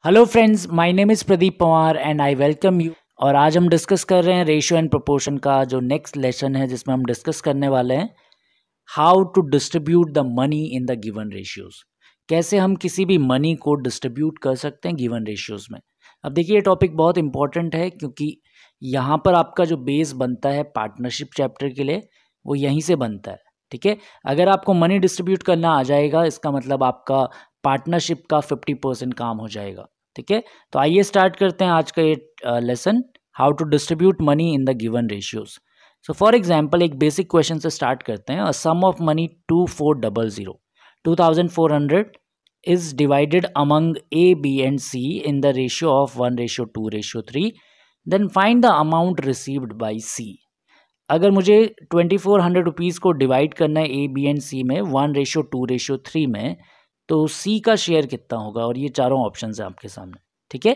Hello friends, my name is Pradeep Pawar and I welcome you. और आज हम डिस्कस कर रहे हैं रेशियो एंड प्रोपोर्शन का जो नेक्स्ट लेसन है, जिसमें हम डिस्कस करने वाले हैं how to distribute the money in the given ratios. कैसे हम किसी भी मनी को डिस्ट्रीब्यूट कर सकते हैं गिवन रेशियोज में। अब देखिए, ये टॉपिक बहुत इंपॉर्टेंट है क्योंकि यहाँ पर आपका जो बेस बनता है पार्टनरशिप चैप्टर के लिए, वो यहीं से बनता है। ठीक है, अगर आपको मनी डिस्ट्रीब्यूट करना आ जाएगा, इसका मतलब आपका पार्टनरशिप का 50% काम हो जाएगा। ठीक है, तो आइए स्टार्ट करते हैं आज का ये lesson, how to distribute money in the given ratios. So for example, एक बेसिक क्वेश्चन से स्टार्ट करते हैं। A sum of money 2400 2400 is divided among A B and C in the ratio of 1:2:3। Then find the amount received by C. अगर मुझे 2400 rupees को divide करना है ए B and सी में 1:2:3 में, तो सी का शेयर कितना होगा। और ये चारों ऑप्शन है आपके सामने। ठीक है,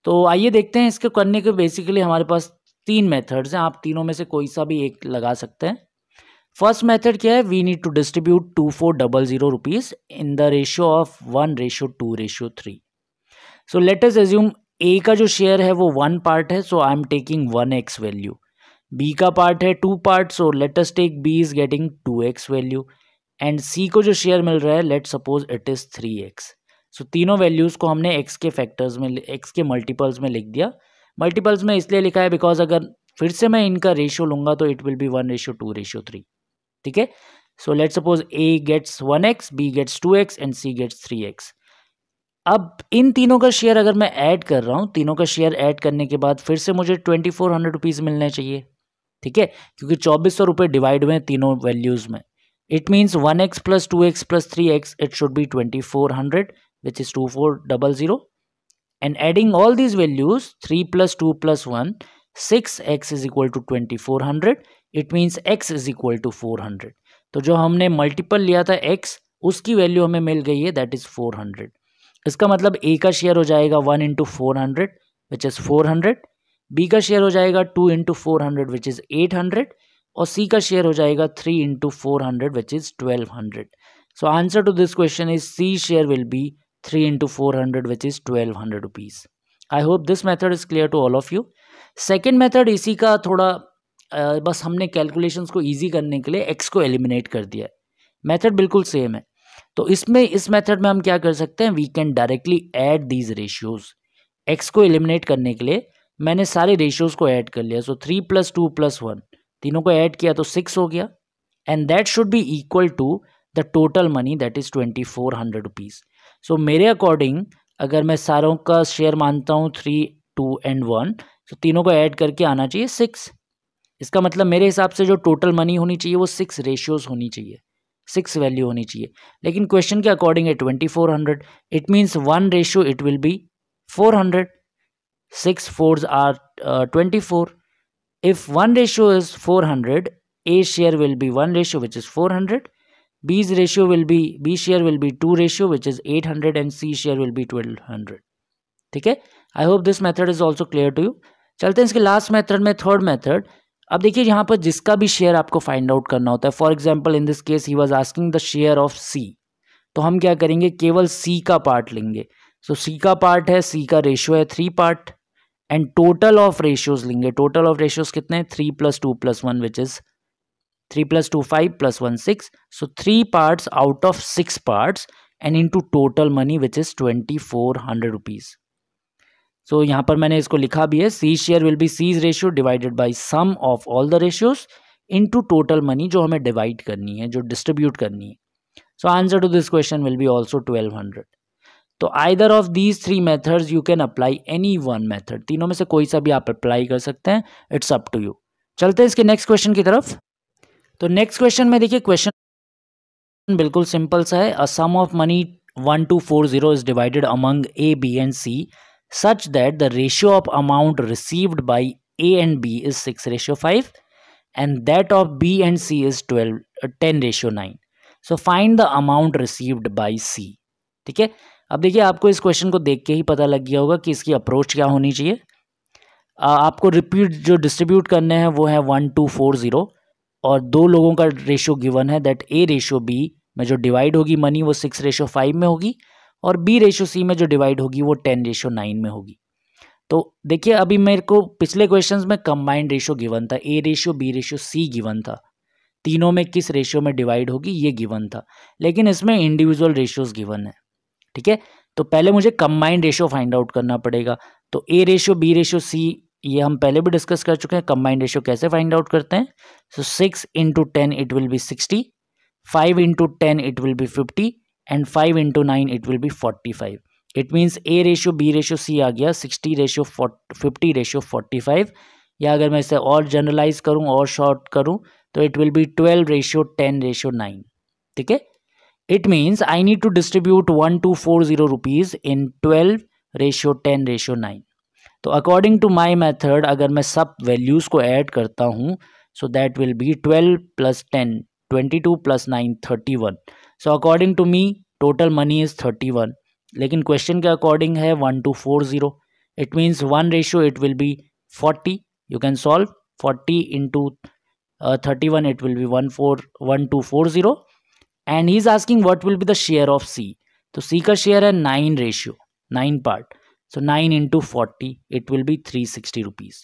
तो आइए देखते हैं। इसको करने के बेसिकली हमारे पास तीन मेथड्स हैं, आप तीनों में से कोई सा भी एक लगा सकते हैं। फर्स्ट मेथड क्या है, we need to distribute 2400 rupees in the ratio of 1:2:3। So let us assume A का जो शेयर है वो 1 पार्ट है, so I am taking 1x value. B का पार्ट है 2 part, so let us take B is getting 2x value. And C को जो share मिल रहा है, let suppose it is 3x। So तीनों वैल्यूज़ को हमने x के फैक्टर्स में, x के मल्टीपल्स में लिख दिया। मल्टीपल्स में इसलिए लिखा है बिकॉज अगर फिर से मैं इनका रेशियो लूँगा तो इट विल बी 1:2:3। ठीक है, so let suppose a gets 1x, b gets 2x and c gets 3x। अब इन तीनों का शेयर अगर मैं ऐड कर रहा हूँ, तीनों का शेयर ऐड करने के बाद फिर से मुझे 2400 रुपीज़ मिलने चाहिए। ठीक है, क्योंकि 2400 रुपये डिवाइड हुए हैं तीनों वैल्यूज़ में। It means 1x plus 2x plus 3x, it should be 2400, which is 2400. And adding all these values, 3 plus 2 plus 1, 6x is equal to 2400. It means x is equal to 400. तो जो हमने multiple लिया था x, उसकी value हमें मिल गई है, that is 400। इसका मतलब a का शेयर हो जाएगा 1 into 400, विच इज़ 400। b का शेयर हो जाएगा 2 into 400, विच इज़ 800। और सी का शेयर हो जाएगा 3 into 400, which is 1200। So answer to this question is C share will be 3 into 400, which is 1200 rupees. I hope this method is clear to all of you. Second method इसी का थोड़ा बस हमने calculations को easy करने के लिए x को एलिमिनेट कर दिया है। मेथड बिल्कुल सेम है। तो इसमें इस मेथड में हम क्या कर सकते हैं, we can directly add these ratios. X को एलिमिनेट करने के लिए मैंने सारे रेशियोज को ऐड कर लिया। सो 3 + 2 + 1, तीनों को ऐड किया तो 6 हो गया। And that should be equal to the total money, that is 2400 rupees. So मेरे अकॉर्डिंग अगर मैं सारों का शेयर मानता हूँ 3, 2 एंड 1, तो तीनों को ऐड करके आना चाहिए 6। इसका मतलब मेरे हिसाब से जो टोटल मनी होनी चाहिए वो 6 रेशियोज होनी चाहिए, 6 वैल्यू होनी चाहिए। लेकिन क्वेश्चन के अकॉर्डिंग है 2400, it means 1 ratio it will B 400। 6 4s are 24. If 1 ratio is 400, A share will be 1 ratio, which is 400. B share will be 2 ratio, which is 800, and C share will be 1200. ठीक है, I hope this method is also clear to you. चलते हैं इसके last method में, third method. अब देखिए, यहाँ पर जिसका भी शेयर आपको फाइंड आउट करना होता है, for example in this case he was asking the share of C, तो हम क्या करेंगे, केवल C का पार्ट लेंगे। सो C का पार्ट है, C का रेशियो है 3 part, and total of ratios लेंगे। टोटल ऑफ रेशियोज कितने हैं, 3 + 2 + 1, which is 3 + 2 5 + 1 6। So 3 parts out of 6 parts and into total money, which is 2400 rupees. So यहाँ पर मैंने इसको लिखा भी है, C share will be C's ratio divided by some of all the ratios into total money, जो हमें divide करनी है, जो डिस्ट्रीब्यूट करनी है। So answer to this question will be also 1200। तो either of these 3 methods you can apply any one method, तीनों में से कोई सा भी आप अप्लाई कर सकते हैं, इट्स अप टू यू। चलते हैं इसके नेक्स्ट क्वेश्चन की तरफ। तो नेक्स्ट क्वेश्चन में देखिए, क्वेश्चन बिल्कुल सिंपल सा है। A sum of money 1240 is divided among A B and C such that the ratio of amount received by A and B is 6:5 and that of B and C is 10:9। So find the amount received by C. ठीक है, अब देखिए, आपको इस question को देख के ही पता लग गया होगा कि इसकी अप्रोच क्या होनी चाहिए। आपको रिपीट जो डिस्ट्रीब्यूट करने हैं वो है 1240, और 2 लोगों का रेशियो गिवन है, दैट A रेशियो B में जो डिवाइड होगी मनी वो 6:5 में होगी, और बी रेशो सी में जो डिवाइड होगी वो 10:9 में होगी। तो देखिए अभी मेरे को पिछले क्वेश्चंस में कंबाइंड रेशो गिवन था, ए रेशो बी रेशो सी गिवन था, तीनों में किस रेशियो में डिवाइड होगी ये गिवन था, लेकिन इसमें इंडिविजुअल रेशियोज गिवन है। ठीक है, तो पहले मुझे कंबाइंड रेशियो फाइंड आउट करना पड़ेगा। तो A ratio B ratio C ये हम पहले भी डिस्कस कर चुके हैं। कंबाइंड रेशियो कैसे फाइंड आउट करते हैं? So 6 × 10 it will be 60, 5 × 10 it will be 50 and 5 × 9 it will be 45। It means A ratio B ratio C आ गया 60:50:45, या अगर मैं इसे और जनरलाइज करूं और शॉर्ट करूं तो इट विल बी 12:10:9। ठीक है, it means I need to distribute 1240 rupees in 12:10:9। तो अकॉर्डिंग टू माई मेथड अगर मैं सब वैल्यूज को ऐड करता हूं so that will be 12 + 10 22 + 9 31। So according to me total money is 31, लेकिन क्वेश्चन के अकॉर्डिंग है 1240। It means one ratio it will be 40। You can solve 40 × 31 it will be 1240 and he is asking what will be the share of C। तो C का share है 9 ratio 9 part, so 9 × 40 it will be 360 rupees.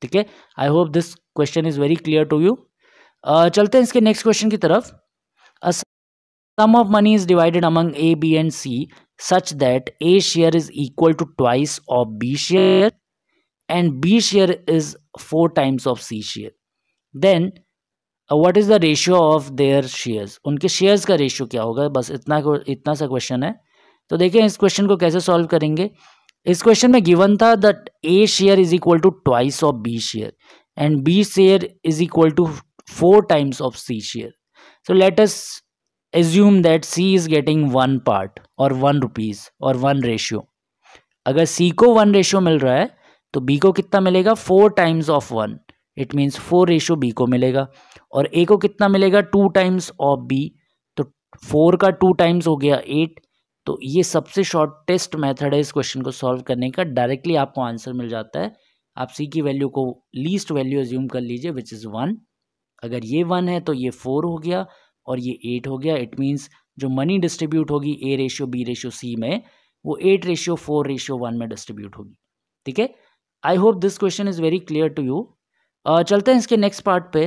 ठीक है, I hope this question is very clear to you. चलते हैं इसके next question की तरफ। A sum of money is divided among A, B and C such that A share is equal to twice of B share and B share is 4 times of C share। Then what is the ratio of their shares, उनके shares का ratio क्या होगा, बस इतना सा question है। तो देखिए इस क्वेश्चन को कैसे सॉल्व करेंगे। इस क्वेश्चन में गिवन था that A share is equal to twice of B share and B share is equal to 4 times of C share. So let us assume that C is getting 1 part और 1 rupees और 1 ratio. अगर सी को 1 ratio मिल रहा है तो B को कितना मिलेगा, 4 times of 1। It means 4 ratio B को मिलेगा। और ए को कितना मिलेगा, 2 टाइम्स ऑफ बी, तो 4 का 2 टाइम्स हो गया 8। तो ये सबसे शॉर्टेस्ट मेथड है इस क्वेश्चन को सॉल्व करने का, डायरेक्टली आपको आंसर मिल जाता है। आप सी की वैल्यू को लीस्ट वैल्यू एज्यूम कर लीजिए विच इज़ 1। अगर ये 1 है तो ये 4 हो गया और ये 8 हो गया। इट मीन्स जो मनी डिस्ट्रीब्यूट होगी A ratio B ratio C में वो 8:4:1 में डिस्ट्रीब्यूट होगी। ठीक है, I hope this question is very clear to you. चलते हैं इसके नेक्स्ट पार्ट पे।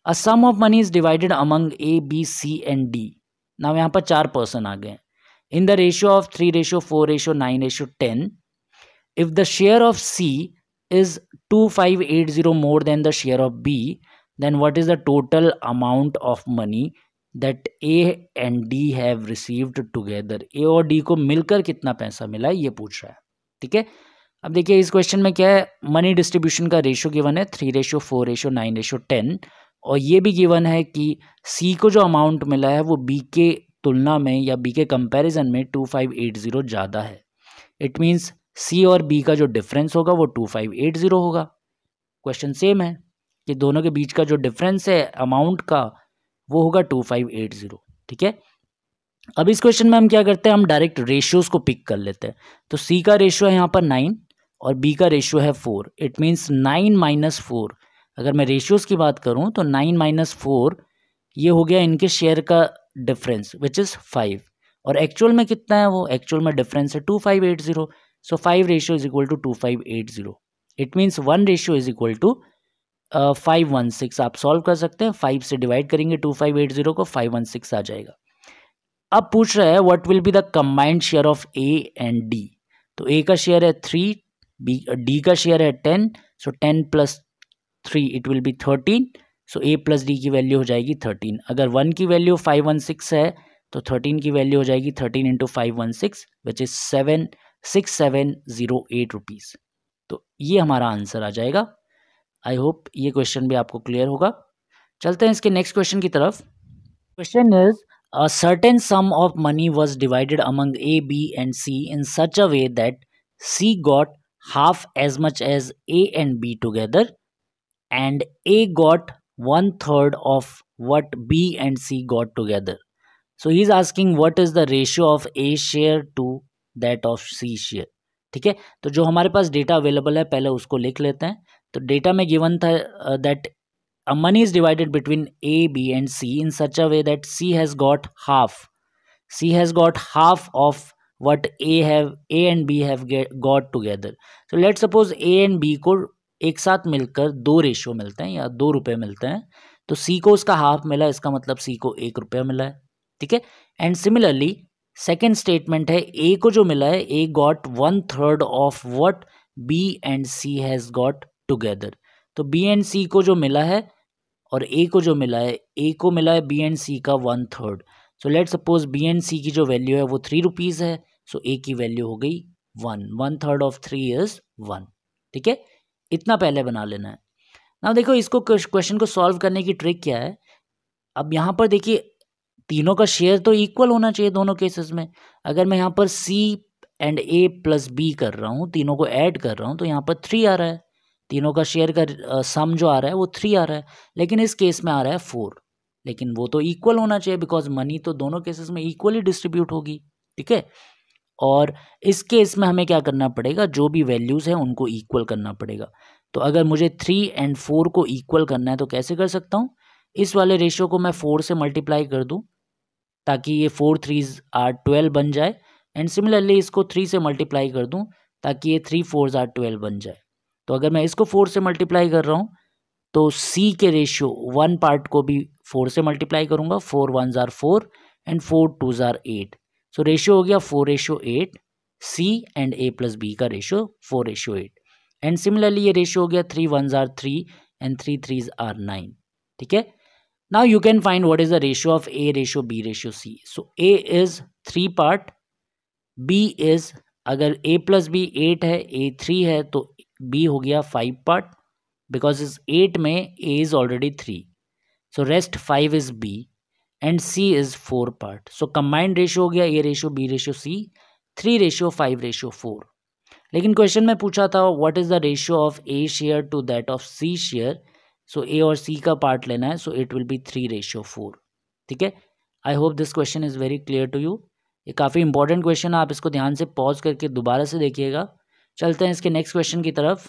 A sum of money is divided among A B C and D. Now यहाँ पर 4 पर्सन आ गए in the ratio of 3:4:9:10। If the share of C is 2580 more than the share of B, then what is the total amount of money that A and D have received together. A और D को मिलकर कितना पैसा मिला है ये पूछ रहा है। ठीक है, अब देखिए इस क्वेश्चन में क्या है, मनी डिस्ट्रीब्यूशन का रेशियो गिवन है 3:4:9:10 और ये भी गिवन है कि सी को जो अमाउंट मिला है वो बी के तुलना में या बी के कंपैरिजन में 2580 ज़्यादा है। इट मीन्स सी और बी का जो डिफरेंस होगा वो 2580 होगा। क्वेश्चन सेम है कि दोनों के बीच का जो डिफरेंस है अमाउंट का वो होगा 2580। ठीक है, अब इस क्वेश्चन में हम क्या करते हैं, हम डायरेक्ट रेशियोज को पिक कर लेते हैं। तो सी का रेशियो है यहाँ पर 9 और बी का रेशियो है 4। It means 9 - 4। अगर मैं रेशियोज की बात करूँ तो 9 - 4 ये हो गया इनके शेयर का डिफरेंस विच इज़ 5। और एक्चुअल में कितना है, वो एक्चुअल में डिफरेंस है 2580। So 5 ratio is equal to 2580। It means 1 ratio is equal to 516। आप सॉल्व कर सकते हैं, 5 से डिवाइड करेंगे 2580 को, 516 आ जाएगा। अब पूछ रहा है what will be the combined share of A and D. तो ए का शेयर है 3, डी का शेयर है 10। सो 10 + 3 it will B 13। So A plus D की वैल्यू हो जाएगी 13। अगर 1 की वैल्यू 516 है तो 13 की वैल्यू हो जाएगी 13 × 516 विच इज 6708 रुपीज़। तो ये हमारा आंसर आ जाएगा। आई होप ये क्वेश्चन भी आपको क्लियर होगा। चलते हैं इसके नेक्स्ट क्वेश्चन की तरफ। Question is a certain sum of money was divided among A, B and C in such a way that C got half as much as A and B together and A got 1/3 of what B and C got together. So he is asking what is the ratio of A share to that of C share. ठीक है, तो जो हमारे पास data available है पहले उसको लिख लेते हैं। तो डेटा में गिवन था that money is divided between A, B and C in such a way that C has got half. C has got half of what A and B have got together. So let's suppose A and B को एक साथ मिलकर 2 ratio मिलते हैं या 2 रुपये मिलते हैं, तो C को उसका हाफ मिला, इसका मतलब C को 1 रुपया मिला है, ठीक है। एंड सिमिलरली सेकेंड स्टेटमेंट है, A को जो मिला है, A got 1/3 of what B and C has got together. तो B एंड C को जो मिला है और A को जो मिला है, A को मिला है B एंड C का 1/3। सो let suppose B and C की जो वैल्यू है वो 3 रुपीज़ है, सो A की वैल्यू हो गई 1, 1/3 ऑफ 3 इज़ 1, ठीक है। इतना पहले बना लेना है। ना देखो इसको क्वेश्चन को सॉल्व करने की ट्रिक क्या है, अब यहाँ पर देखिए तीनों का शेयर तो इक्वल होना चाहिए दोनों केसेस में। अगर मैं यहाँ पर C एंड A प्लस B कर रहा हूँ, तीनों को ऐड कर रहा हूँ, तो यहाँ पर 3 आ रहा है, तीनों का शेयर का सम जो आ रहा है वो 3 आ रहा है। लेकिन इस केस में आ रहा है 4, लेकिन वो तो इक्वल होना चाहिए बिकॉज मनी तो दोनों केसेस में इक्वली डिस्ट्रीब्यूट होगी, ठीक है। और इस केस में हमें क्या करना पड़ेगा, जो भी वैल्यूज़ हैं उनको इक्वल करना पड़ेगा। तो अगर मुझे 3 एंड 4 को इक्वल करना है तो कैसे कर सकता हूँ, इस वाले रेशियो को मैं 4 से मल्टीप्लाई कर दूँ ताकि ये 4 3s आर 12 बन जाए, एंड सिमिलरली इसको 3 से मल्टीप्लाई कर दूँ ताकि ये 3 4s आर 12 बन जाए। तो अगर मैं इसको 4 से मल्टीप्लाई कर रहा हूँ तो C के रेशियो 1 पार्ट को भी 4 से मल्टीप्लाई करूँगा, 4 1s are 4 and 4 2s are 8। So ratio हो गया 4:8, C एंड A प्लस B का रेशियो 4:8। एंड सिमिलरली ये रेशियो हो गया 3 1s are 3 and 3 3s are 9, ठीक है। Now you can find what is the ratio of A ratio B ratio C. So A is 3 part, B is अगर A plus B 8 है, A 3 है तो B हो गया 5 part because इस 8 में A is already 3. So rest 5 is B and C is 4 part. So combined ratio हो गया A ratio B ratio C 3:5:4. लेकिन क्वेश्चन में पूछा था what is the ratio of A share to that of C share. सो ए और सी का part लेना है, सो इट विल बी 3:4, ठीक है। I hope this question is very clear to you. ये काफ़ी इंपॉर्टेंट क्वेश्चन है, आप इसको ध्यान से पॉज करके दोबारा से देखिएगा। चलते हैं इसके नेक्स्ट क्वेश्चन की तरफ।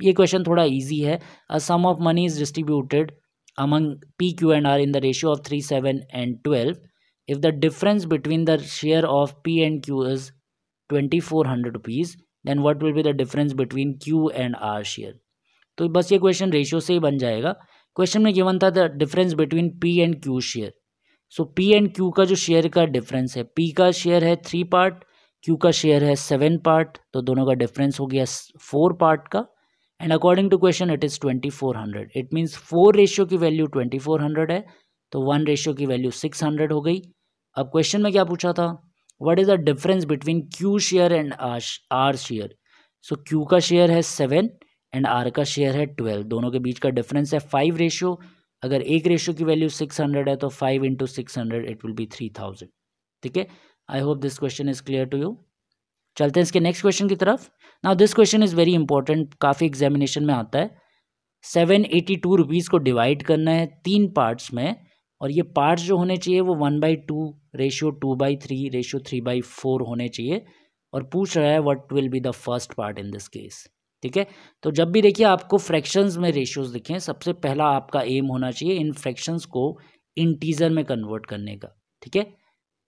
ये क्वेश्चन थोड़ा इजी है। A sum of money is distributed among P, Q and R in the ratio of 3 7 and 12 if the difference between the share of P and Q is 2400 rupees, then what will be the difference between Q and R share. तो बस ये question ratio से ही बन जाएगा। Question में given था the difference between P and Q share. So P and Q का जो शेयर का डिफरेंस है, P का शेयर है 3 पार्ट, Q का शेयर है 7 पार्ट, तो दोनों का डिफरेंस हो गया 4 पार्ट का। And according to question it is 2400। It means 4 ratio की वैल्यू 2400 है, तो 1 रेशियो की वैल्यू 600 हो गई। अब क्वेश्चन में क्या पूछा था, what is the difference between Q share and R share. So Q का शेयर है 7 एंड R का शेयर है 12, दोनों के बीच का डिफरेंस है 5 रेशियो। अगर एक रेशियो की वैल्यू 600 है तो 5 × 600 इट विल बी 3000, ठीक है। I hope this question is clear to you. चलते हैं इसके नेक्स्ट क्वेश्चन की तरफ। Now this question is very important, काफ़ी एग्जामिनेशन में आता है। 782 रुपीज़ को डिवाइड करना है 3 पार्ट्स में, और ये पार्ट्स जो होने चाहिए वो 1/2 रेशियो 2/3 रेशियो 3/4 होने चाहिए, और पूछ रहा है what will be the first part in this case, ठीक है। तो जब भी देखिए आपको फ्रैक्शंस में रेशियोज दिखें, सबसे पहला आपका एम होना चाहिए इन फ्रैक्शंस को इंटीजर में कन्वर्ट करने का, ठीक है।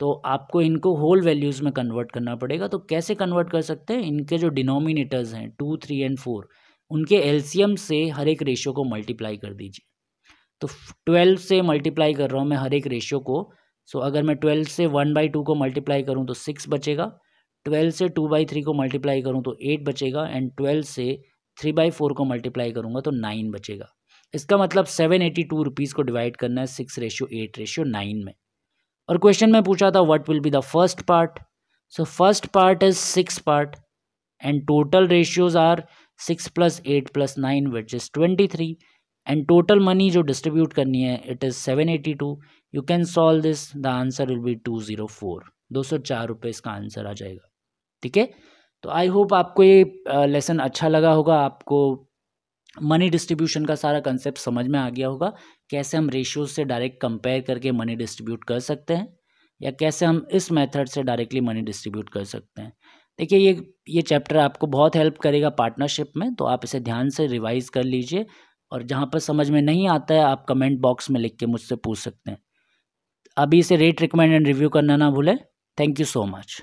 तो आपको इनको होल वैल्यूज़ में कन्वर्ट करना पड़ेगा। तो कैसे कन्वर्ट कर सकते हैं, इनके जो डिनोमिनेटर्स हैं 2 3 एंड 4, उनके एलसीएम से हर एक रेशियो को मल्टीप्लाई कर दीजिए। तो 12 से मल्टीप्लाई कर रहा हूँ मैं हर एक रेशियो को। सो अगर मैं 12 से 1/2 को मल्टीप्लाई करूँ तो 6 बचेगा, 12 से 2/3 को मल्टीप्लाई करूँ तो 8 बचेगा, एंड 12 से 3/4 को मल्टीप्लाई करूँगा तो 9 बचेगा। इसका मतलब 782 रुपीज़ को डिवाइड करना है 6:8:9 में। और क्वेश्चन में पूछा था what will be the first part. So first part is 6 part and total ratios are 6 + 8 + 9 which is 23, and total money जो डिस्ट्रीब्यूट करनी है it is 782। You can solve this, the answer will be 204, 204 रुपये इसका answer आ जाएगा, ठीक है। तो I hope आपको ये लेसन अच्छा लगा होगा, आपको मनी डिस्ट्रीब्यूशन का सारा कंसेप्ट समझ में आ गया होगा, कैसे हम रेशियोज से डायरेक्ट कंपेयर करके मनी डिस्ट्रीब्यूट कर सकते हैं, या कैसे हम इस मेथड से डायरेक्टली मनी डिस्ट्रीब्यूट कर सकते हैं। देखिए ये चैप्टर आपको बहुत हेल्प करेगा पार्टनरशिप में, तो आप इसे ध्यान से रिवाइज कर लीजिए, और जहाँ पर समझ में नहीं आता है आप कमेंट बॉक्स में लिख के मुझसे पूछ सकते हैं। अभी इसे रेट, रिकमेंड एंड रिव्यू करना ना भूलें। Thank you so much.